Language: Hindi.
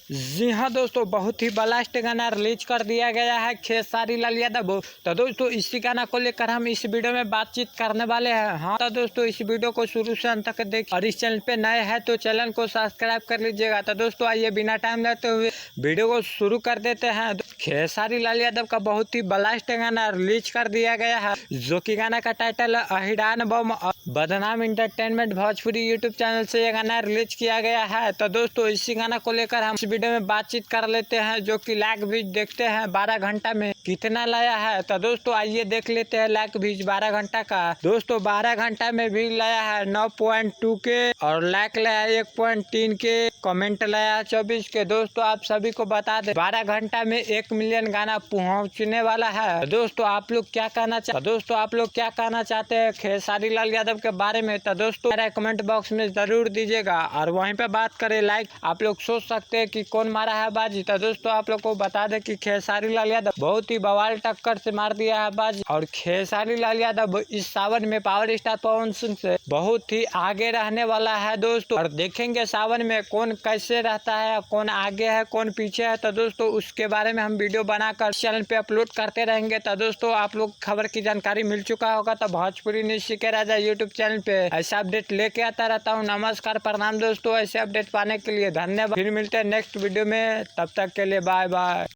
जी हाँ दोस्तों, बहुत ही ब्लास्ट गाना रिलीज कर दिया गया है खेसारी लाल यादव। तो दोस्तों इसी गाना को लेकर हम इस वीडियो में बातचीत करने वाले हैं। हाँ तो दोस्तों इस वीडियो को शुरू से अंत तक देख और इस चैनल पे नए हैं तो चैनल को सब्सक्राइब कर लीजिएगा। तो दोस्तों आइए बिना टाइम लेते हुए वीडियो को शुरू कर देते हैं। खेसारी लाल यादव का बहुत ही ब्लास्ट गाना रिलीज कर दिया गया है, जो कि गाना का टाइटल अहिरान बम। बदनाम इंटरटेनमेंट भोजपुरी यूट्यूब चैनल से ये गाना रिलीज किया गया है। तो दोस्तों इसी गाना को लेकर हम इस वीडियो में बातचीत कर लेते हैं, जो कि लाइक व्यूज देखते हैं 12 घंटा में कितना लाया है। तो दोस्तों आइए देख लेते हैं लाइक व्यूज 12 घंटा का। दोस्तों 12 घंटा में भी लाया है 9.2 के और लाइक लाया 1.3 के, कमेंट लाया 24 के। दोस्तों आप सभी को बता दें 12 घंटा में 1 मिलियन गाना पहुंचने वाला है। दोस्तों आप लोग क्या कहना चाहते हैं खेसारी लाल यादव के बारे में? तो दोस्तों मेरा कमेंट बॉक्स में जरूर दीजिएगा। और वहीं पे बात करें लाइक, आप लोग सोच सकते हैं कि कौन मारा है बाजी। तो दोस्तों आप लोग को बता दें कि खेसारी लाल यादव बहुत ही बवाल टक्कर से मार दिया है बाजी। और खेसारी लाल यादव इस सावन में पावर स्टार पवन सिंह से बहुत ही आगे रहने वाला है दोस्तों। और देखेंगे सावन में कौन कैसे रहता है, कौन आगे है कौन पीछे है। तो दोस्तों उसके बारे में हम वीडियो बनाकर चैनल पे अपलोड करते रहेंगे। तो दोस्तों आप लोग खबर की जानकारी मिल चुका होगा। तो भोजपुरी न्यूज़ सीखे राजा यूट्यूब चैनल पे ऐसा अपडेट लेके आता रहता हूँ। नमस्कार प्रणाम दोस्तों, ऐसे अपडेट पाने के लिए धन्यवाद। फिर मिलते हैं नेक्स्ट वीडियो में, तब तक के लिए बाय बाय।